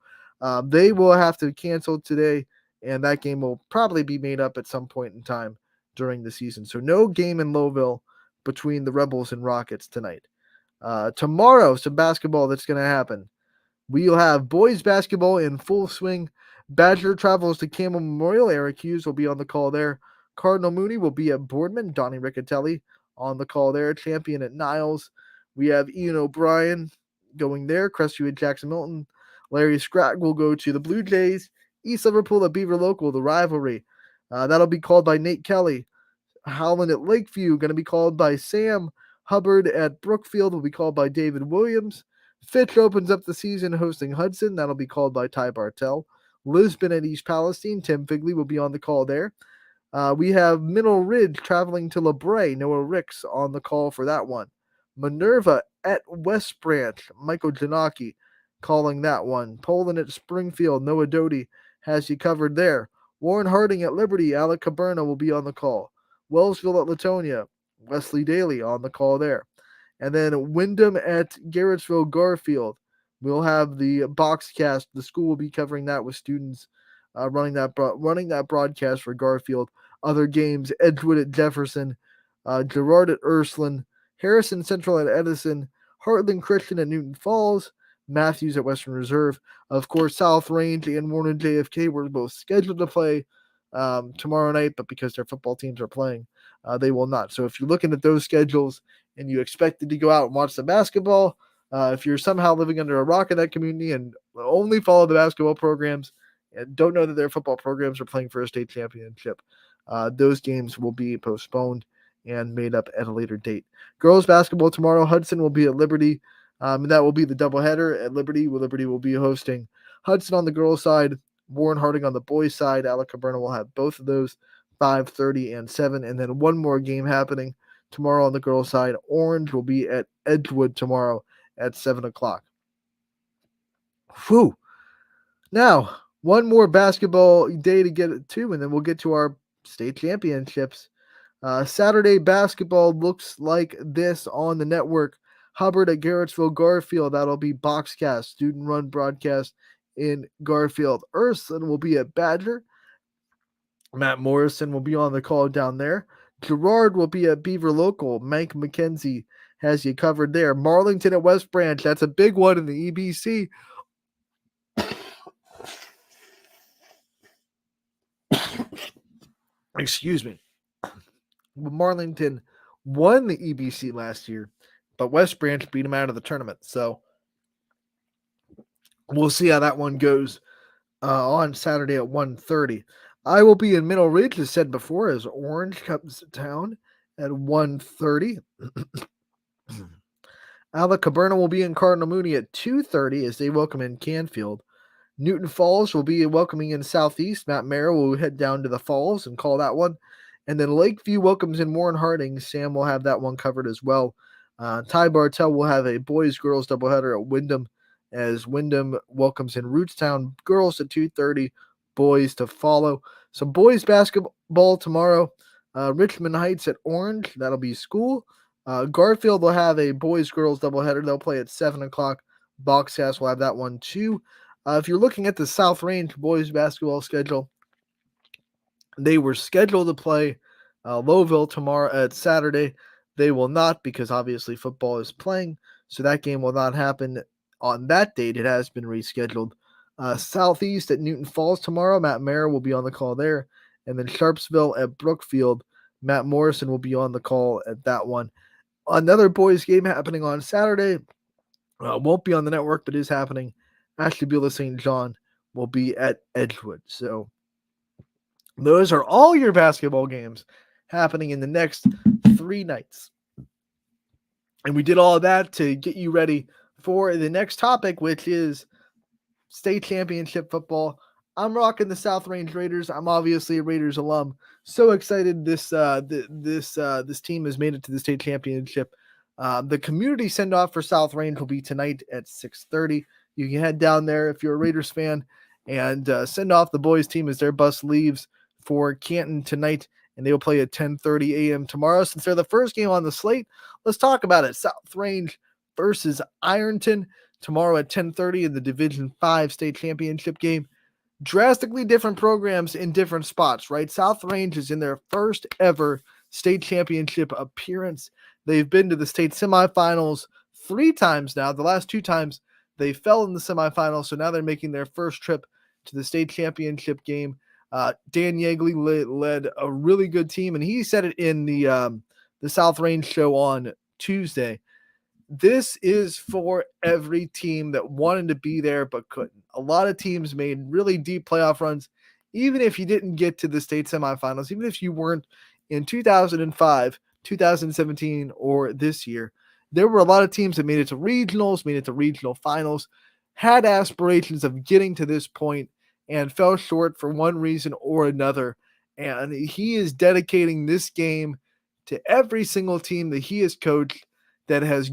they will have to cancel today, and that game will probably be made up at some point in time during the season. So no game in Lowville between the Rebels and Rockets tonight. Tomorrow, some basketball that's going to happen. We'll have boys basketball in full swing. Badger travels to Campbell Memorial. Eric Hughes will be on the call there. Cardinal Mooney will be at Boardman. Donnie Riccatelli on the call there. Champion at Niles. We have Ian O'Brien going there. Crestview at Jackson Milton. Larry Scragg will go to the Blue Jays. East Liverpool at Beaver Local, the rivalry. That'll be called by Nate Kelly. Howland at Lakeview, going to be called by Sam. Hubbard at Brookfield will be called by David Williams. Fitch opens up the season hosting Hudson. That'll be called by Ty Bartell. Lisbon at East Palestine. Tim Figley will be on the call there. We have Mineral Ridge traveling to LeBray. Noah Ricks on the call for that one. Minerva at West Branch. Michael Janaki calling that one. Poland at Springfield. Noah Doty has you covered there. Warren Harding at Liberty. Alec Caberna will be on the call. Wellsville at Latonia. Wesley Daly on the call there. And then Wyndham at Garrettsville Garfield. We'll have the boxcast. The school will be covering that with students running that broadcast for Garfield. Other games, Edgewood at Jefferson, Girard at Ursuline, Harrison Central at Edison, Heartland Christian at Newton Falls, Matthews at Western Reserve. Of course, South Range and Warren JFK were both scheduled to play tomorrow night, but because their football teams are playing, they will not. So if you're looking at those schedules and you expected to go out and watch the basketball, if you're somehow living under a rock in that community and only follow the basketball programs and don't know that their football programs are playing for a state championship, those games will be postponed and made up at a later date. Girls basketball tomorrow, Hudson will be at Liberty. And that will be the doubleheader at Liberty. Liberty will be hosting Hudson on the girls' side, Warren Harding on the boys' side. Alec Caberna will have both of those, 5:30 and 7. And then one more game happening tomorrow on the girls' side. Orange will be at Edgewood tomorrow at 7 o'clock. Whew. Now, one more basketball day to get to, and then we'll get to our state championships. Saturday basketball looks like this on the network. Hubbard at Garrettsville Garfield. That'll be Boxcast, student run broadcast in Garfield. Ursuline will be at Badger. Matt Morrison will be on the call down there. Gerard will be at Beaver Local. Mike McKenzie has you covered there. Marlington at West Branch. That's a big one in the EBC. Excuse me. Marlington won the EBC last year, but West Branch beat them out of the tournament. So we'll see how that one goes on Saturday at 1:30. I will be in Middle Ridge, as said before, as Orange comes to town at 1:30. Alva Caberna will be in Cardinal Mooney at 2:30 as they welcome in Canfield. Newton Falls will be welcoming in Southeast. Matt Merrill will head down to the Falls and call that one. And then Lakeview welcomes in Warren Harding. Sam will have that one covered as well. Ty Bartell will have a boys-girls doubleheader at Wyndham as Wyndham welcomes in Rootstown. Girls at 2:30, boys to follow. So boys basketball tomorrow. Richmond Heights at Orange. That'll be school. Garfield will have a boys-girls doubleheader. They'll play at 7 o'clock. Boxcast will have that one too. If you're looking at the South Range boys basketball schedule, they were scheduled to play Lowville tomorrow at Saturday. They will not because obviously football is playing, so that game will not happen on that date. It has been rescheduled. Southeast at Newton Falls tomorrow. Matt Mayer will be on the call there. And then Sharpsville at Brookfield. Matt Morrison will be on the call at that one. Another boys game happening on Saturday. Won't be on the network, but is happening. Ashley Beulah St. John will be at Edgewood. So those are all your basketball games happening in the next 3 nights. And we did all of that to get you ready for the next topic, which is state championship football. I'm rocking the South Range Raiders. I'm obviously a Raiders alum. So excited this team has made it to the state championship. The community send-off for South Range will be tonight at 6:30. You can head down there if you're a Raiders fan and send off the boys team as their bus leaves for Canton tonight, and they will play at 10:30 a.m. tomorrow. Since they're the first game on the slate, let's talk about it. South Range versus Ironton tomorrow at 10:30 in the Division 5 state championship game. Drastically different programs in different spots, right? South Range is in their first ever state championship appearance. They've been to the state semifinals 3 times now. The last 2 times they fell in the semifinals, so now they're making their first trip to the state championship game. Dan Yeagley led a really good team, and he said it in the South Range show on Tuesday. This is for every team that wanted to be there but couldn't. A lot of teams made really deep playoff runs, even if you didn't get to the state semifinals, even if you weren't in 2005, 2017, or this year. There were a lot of teams that made it to regionals, made it to regional finals, had aspirations of getting to this point, and fell short for one reason or another. And he is dedicating this game to every single team that he has coached that has,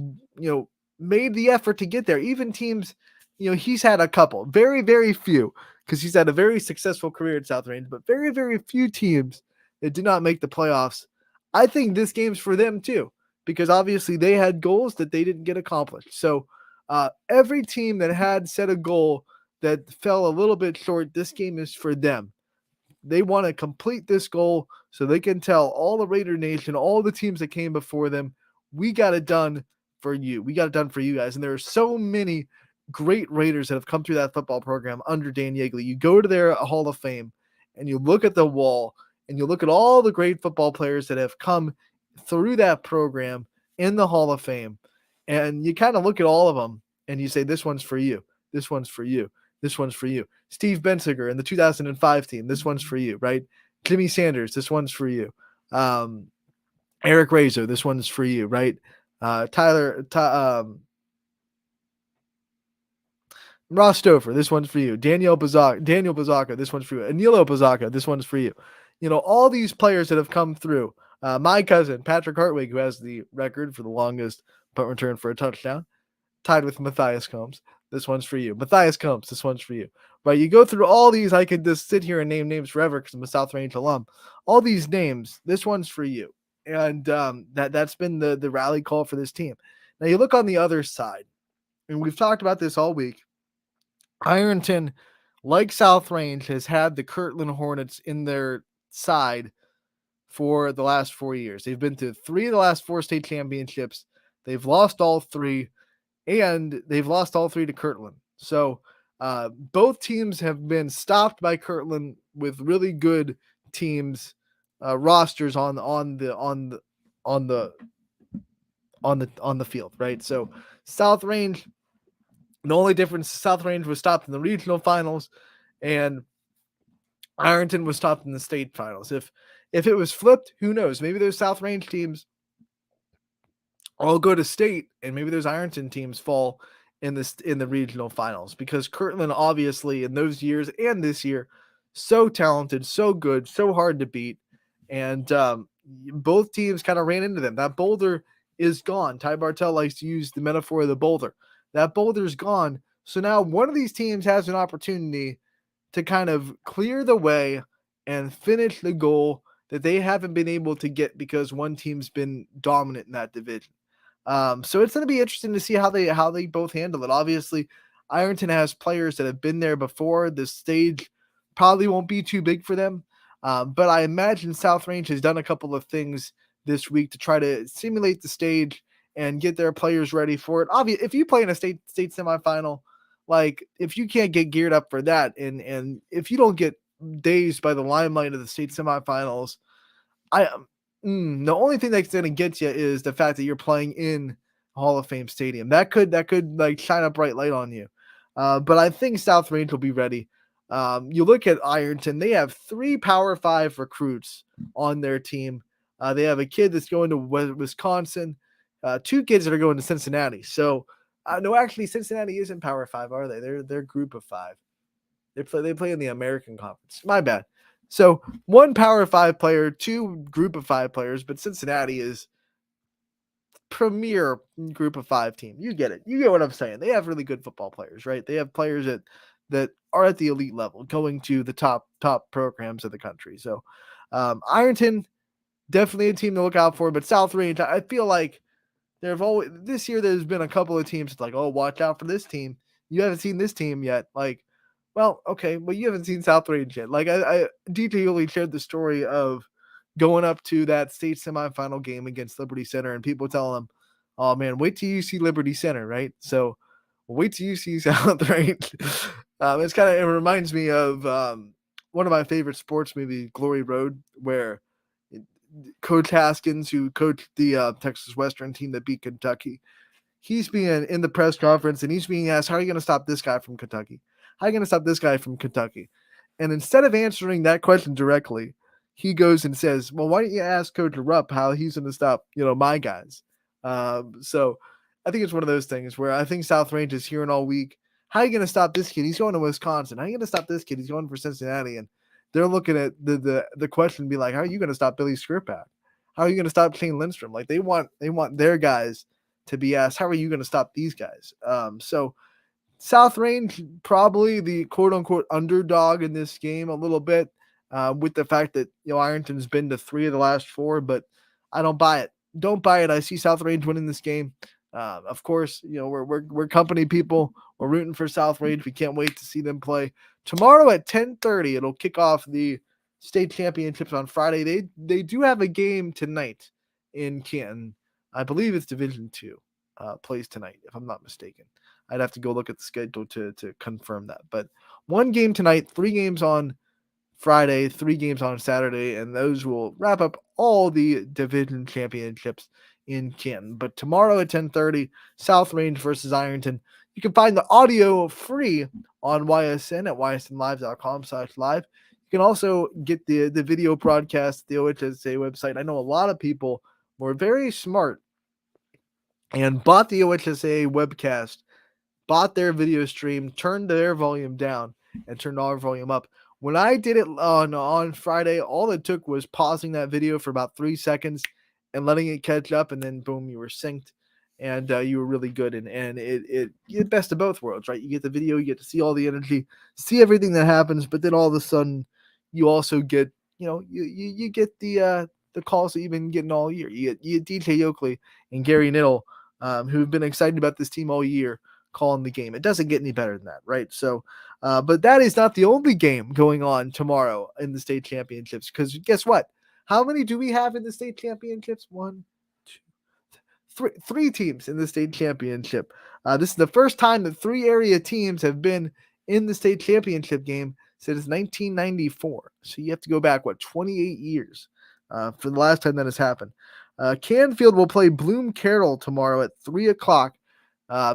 made the effort to get there. Even teams, he's had a couple, very, very few, because he's had a very successful career at South Range, but very, very few teams that did not make the playoffs. I think this game's for them too, because obviously they had goals that they didn't get accomplished. So every team that had set a goal that fell a little bit short, this game is for them. They want to complete this goal so they can tell all the Raider Nation, all the teams that came before them, we got it done for you. We got it done for you guys. And there are so many great Raiders that have come through that football program under Dan Yeagley. You go to their Hall of Fame and you look at the wall and you look at all the great football players that have come through that program in the Hall of Fame. And you kind of look at all of them and you say, this one's for you. This one's for you. This one's for you. Steve Bensiger in the 2005 team. This one's for you, right? Jimmy Sanders. This one's for you. Eric Razor. This one's for you, right? Ross Stouffer. This one's for you. Daniel Bazaka. This one's for you. Anilo Bazaka. This one's for you. All these players that have come through. My cousin, Patrick Hartwig, who has the record for the longest punt return for a touchdown, tied with Matthias Combs. This one's for you. Matthias Combs, this one's for you. Right? You go through all these. I could just sit here and name names forever because I'm a South Range alum. All these names. This one's for you. And that's been the rally call for this team. Now you look on the other side, and we've talked about this all week. Ironton, like South Range, has had the Kirtland Hornets in their side for the last 4 years. They've been to 3 of the last 4 state championships. They've lost all 3, and they've lost all 3 to Kirtland. So both teams have been stopped by Kirtland with really good teams rosters on the field, right? So South Range, the only difference, South Range was stopped in the regional finals, and Ironton was stopped in the state finals. If it was flipped, who knows? Maybe those South Range teams all go to state, and maybe those Ironton teams fall in the regional finals, because Kirtland, obviously, in those years and this year, so talented, so good, so hard to beat, and both teams kind of ran into them. That boulder is gone. Ty Bartell likes to use the metaphor of the boulder. That boulder's gone. So now one of these teams has an opportunity to kind of clear the way and finish the goal that they haven't been able to get because one team's been dominant in that division. So it's going to be interesting to see how they both handle it. Obviously, Ironton has players that have been there before. The stage probably won't be too big for them. But I imagine South Range has done a couple of things this week to try to simulate the stage and get their players ready for it. Obviously, if you play in a state semifinal, like if you can't get geared up for that, and if you don't get dazed by the limelight of the state semifinals, the only thing that's going to get you is the fact that you're playing in Hall of Fame Stadium. That could like shine a bright light on you. But I think South Range will be ready. You look at Ironton; they have 3 Power 5 recruits on their team. They have a kid that's going to Wisconsin, 2 kids that are going to Cincinnati. So, no, actually, Cincinnati isn't Power 5, are they? They're Group of 5. They play in the American Conference. My bad. So 1 Power 5 player, 2 Group of 5 players, but Cincinnati is premier Group of 5 team. You get it. You get what I'm saying. They have really good football players, right? They have players that are at the elite level, going to the top programs of the country. So Ironton, definitely a team to look out for. But South Range, I feel like this year there's been a couple of teams like, oh, watch out for this team. You haven't seen this team yet. Like, well, okay, but you haven't seen South Range yet. Like, I DJ only shared the story of going up to that state semifinal game against Liberty Center, and people telling them, oh man, wait till you see Liberty Center, right? So wait till you see South Range. It reminds me of one of my favorite sports movies, Glory Road, where Coach Haskins, who coached the Texas Western team that beat Kentucky, he's being in the press conference and he's being asked, how are you going to stop this guy from Kentucky? How are you going to stop this guy from Kentucky? And instead of answering that question directly, he goes and says, well, why don't you ask Coach Rupp how he's going to stop, my guys? So I think it's one of those things where I think South Range is hearing all week, how are you going to stop this kid? He's going to Wisconsin. How are you going to stop this kid? He's going for Cincinnati. And they're looking at the question and be like, how are you going to stop Billy Skripak? How are you going to stop Shane Lindstrom? Like they want their guys to be asked, how are you going to stop these guys? So South Range, probably the quote unquote underdog in this game a little bit, with the fact that, Ironton's been to 3 of the last 4, but I don't buy it. Don't buy it. I see South Range winning this game. Of course, we're company people. We're rooting for South Range. We can't wait to see them play tomorrow at 10:30. It'll kick off the state championships on Friday. They do have a game tonight in Canton. I believe it's Division 2 plays tonight, if I'm not mistaken. I'd have to go look at the schedule to confirm that. But 1 game tonight, 3 games on Friday, 3 games on Saturday, and those will wrap up all the division championships in Canton. But tomorrow at 10:30, South Range versus Ironton. You can find the audio free on YSN at ysnlive.com/live. You can also get the video broadcast at the OHSA website. I know a lot of people were very smart and bought the OHSA webcast, bought their video stream, turned their volume down, and turned our volume up. When I did it on Friday, all it took was pausing that video for about 3 seconds and letting it catch up, and then boom, you were synced. and you were really good. And it you get best of both worlds, right? You get the video, you get to see all the energy, see everything that happens, but then all of a sudden you also get, you get the calls that you've been getting all year. You get DJ Yoakley and Gary Niddle, who've been excited about this team all year, calling the game. It doesn't get any better than that, right? So, but that is not the only game going on tomorrow in the state championships, because guess what? How many do we have in the state championships? One, two, three teams in the state championship. This is the first time that three area teams have been in the state championship game since 1994. So you have to go back, 28 years for the last time that has happened. Canfield will play Bloom Carroll tomorrow at 3 o'clock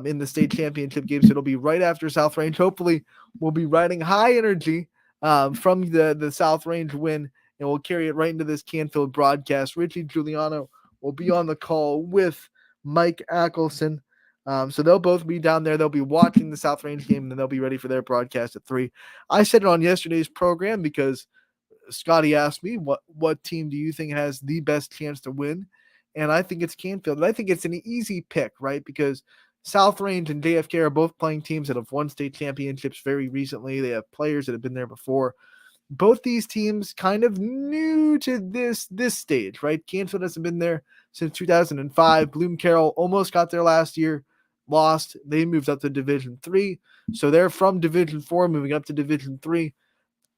in the state championship game. So it'll be right after South Range. Hopefully, we'll be riding high energy from the South Range win, and we'll carry it right into this Canfield broadcast. Richie Giuliano will be on the call with Mike Ackelson. So they'll both be down there. They'll be watching the South Range game, and then they'll be ready for their broadcast at 3. I said it on yesterday's program because Scotty asked me, what team do you think has the best chance to win? And I think it's Canfield. And I think it's an easy pick, right? Because South Range and JFK are both playing teams that have won state championships very recently. They have players that have been there before. Both these teams kind of new to this stage, right? Canfield hasn't been there since 2005. Bloom Carroll almost got there last year, lost. They moved up to Division 3. So they're from Division 4 moving up to Division 3.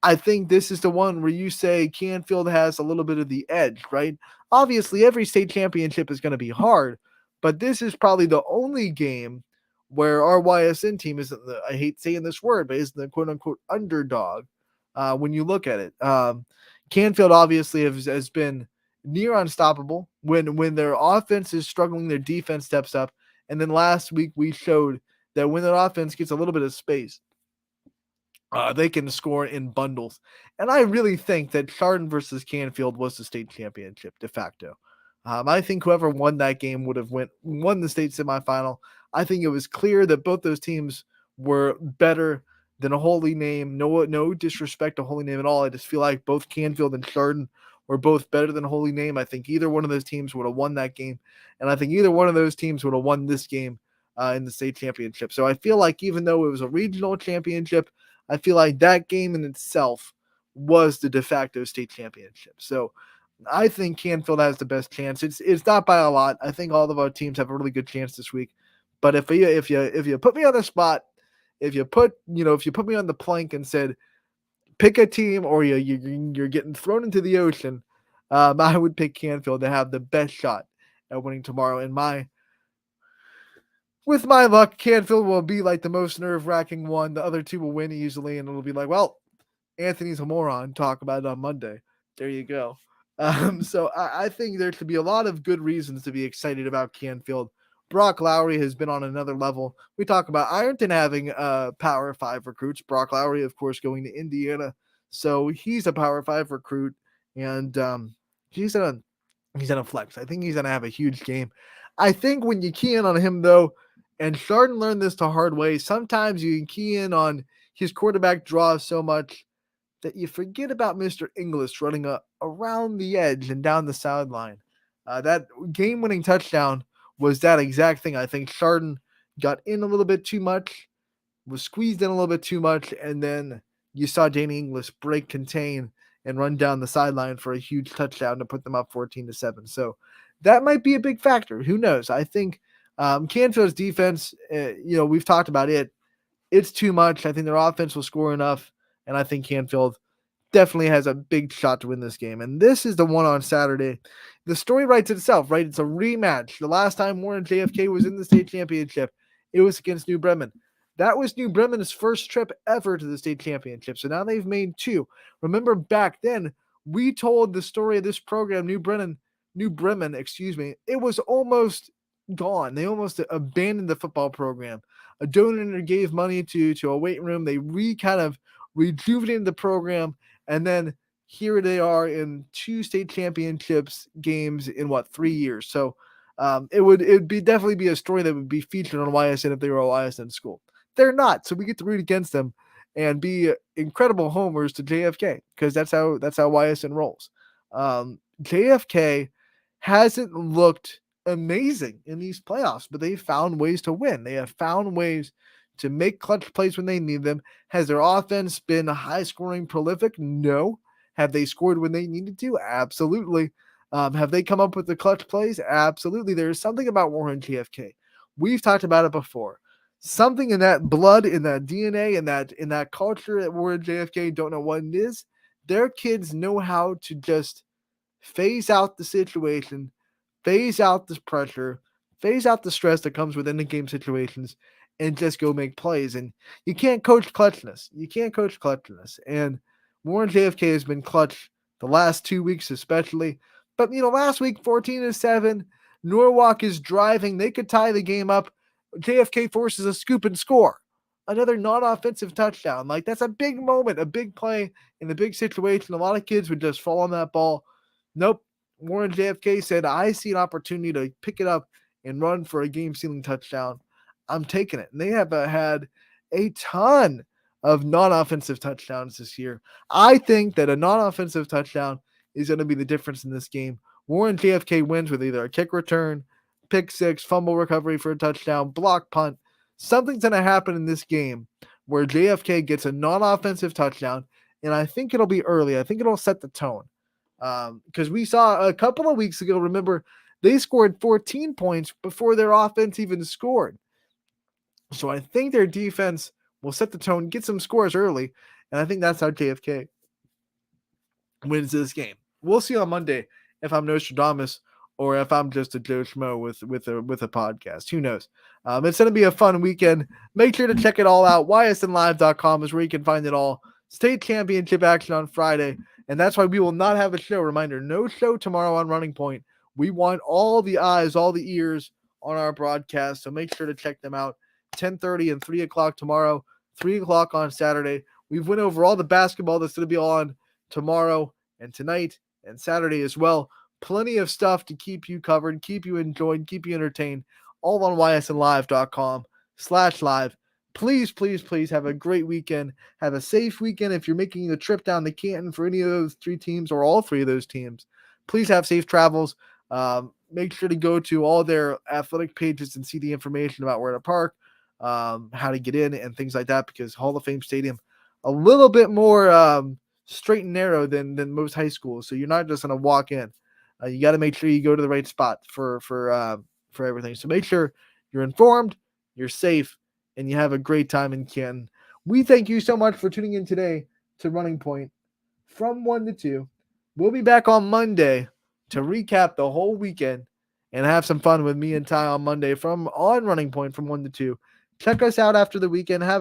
I think this is the one where you say Canfield has a little bit of the edge, right? Obviously, every state championship is going to be hard, but this is probably the only game where our YSN team isn't I hate saying this word, but isn't the quote-unquote underdog when you look at it. Canfield obviously has been near unstoppable. When their offense is struggling, their defense steps up. And then last week we showed that when their offense gets a little bit of space, they can score in bundles. And I really think that Chardon versus Canfield was the state championship de facto. I think whoever won that game would have won the state semifinal. I think it was clear that both those teams were better than a Holy Name. No disrespect to Holy Name at all. I just feel like both Canfield and Chardon were both better than Holy Name. I think either one of those teams would have won that game. And I think either one of those teams would have won this game in the state championship. So I feel like even though it was a regional championship, I feel like that game in itself was the de facto state championship. So I think Canfield has the best chance. It's not by a lot. I think all of our teams have a really good chance this week. But if you put me on the spot, if you put me on the plank and said pick a team, or you're getting thrown into the ocean, I would pick Canfield to have the best shot at winning tomorrow. With my luck, Canfield will be like the most nerve-wracking one. The other two will win easily, and it'll be like, well, Anthony's a moron. Talk about it on Monday. There you go. So I think there should be a lot of good reasons to be excited about Canfield. Brock Lowry has been on another level. We talk about Ironton having Power 5 recruits. Brock Lowry, of course, going to Indiana. So he's a Power 5 recruit, and he's in a flex. I think he's going to have a huge game. I think when you key in on him, though, and Chardon learned this the hard way, sometimes you can key in on his quarterback draw so much that you forget about Mr. Inglis running around the edge and down the sideline. That game-winning touchdown was that exact thing. I think Chardon got in a little bit too much, was squeezed in a little bit too much, and then you saw Danny Inglis break contain and run down the sideline for a huge touchdown to put them up 14-7. So that might be a big factor. Who knows? I think Canfield's defense, we've talked about it. It's too much. I think their offense will score enough, and I think Canfield definitely has a big shot to win this game. And this is the one on Saturday. The story writes itself, right? It's a rematch. The last time Warren JFK was in the state championship, it was against New Bremen. That was New Bremen's first trip ever to the state championship. So now they've made 2. Remember back then, we told the story of this program, New Bremen, it was almost gone. They almost abandoned the football program. A donor gave money to a weight room. They kind of rejuvenated the program, and then here they are in 2 state championships games in 3 years. So it would definitely be a story that would be featured on YSN if they were a YSN school. They're not, so we get to root against them and be incredible homers to JFK, because that's how YSN rolls. JFK hasn't looked amazing in these playoffs, but they found ways to win. They have found ways to make clutch plays when they need them. Has their offense been high scoring, prolific? No. Have they scored when they needed to? Absolutely. Have they come up with the clutch plays? Absolutely. There's something about Warren JFK. We've talked about it before. Something in that blood, in that DNA, in that culture at Warren JFK, don't know what it is. Their kids know how to just phase out the situation, phase out the pressure, phase out the stress that comes with the game situations, and just go make plays. And you can't coach clutchness. You can't coach clutchness. And Warren JFK has been clutch the last 2 weeks, especially. But last week 14-7, Norwalk is driving. They could tie the game up. JFK forces a scoop and score. Another non-offensive touchdown. Like, that's a big moment, a big play in a big situation. A lot of kids would just fall on that ball. Nope. Warren JFK said, I see an opportunity to pick it up and run for a game-sealing touchdown. I'm taking it. And they have had a ton of non-offensive touchdowns this year. I think that a non-offensive touchdown is going to be the difference in this game. Warren JFK wins with either a kick return, pick six, fumble recovery for a touchdown, block punt. Something's going to happen in this game where JFK gets a non-offensive touchdown, and I think it'll be early. I think it'll set the tone. Because we saw a couple of weeks ago, remember, they scored 14 points before their offense even scored. So I think their defense will set the tone, get some scores early, and I think that's how JFK wins this game. We'll see on Monday if I'm Nostradamus or if I'm just a Joe Schmo with a podcast. Who knows? It's going to be a fun weekend. Make sure to check it all out. ysnlive.com is where you can find it all. State championship action on Friday, and that's why we will not have a show. Reminder, no show tomorrow on Running Point. We want all the eyes, all the ears on our broadcast, so make sure to check them out. 10:30 and 3 o'clock tomorrow, 3 o'clock on Saturday. We've went over all the basketball that's going to be on tomorrow and tonight and Saturday as well. Plenty of stuff to keep you covered, keep you enjoyed, keep you entertained, all on ysnlive.com/live. Please, please, please have a great weekend. Have a safe weekend if you're making the trip down to Canton for any of those three teams or all three of those teams. Please have safe travels. Make sure to go to all their athletic pages and see the information about where to park, how to get in and things like that, because Hall of Fame Stadium a little bit more straight and narrow than most high schools. So you're not just going to walk in. You got to make sure you go to the right spot for everything. So make sure you're informed, you're safe, and you have a great time in Canton. We thank you so much for tuning in today to Running Point from 1 to 2. We'll be back on Monday to recap the whole weekend and have some fun with me and Ty on Monday on Running Point from 1 to 2. Check us out after the weekend. Have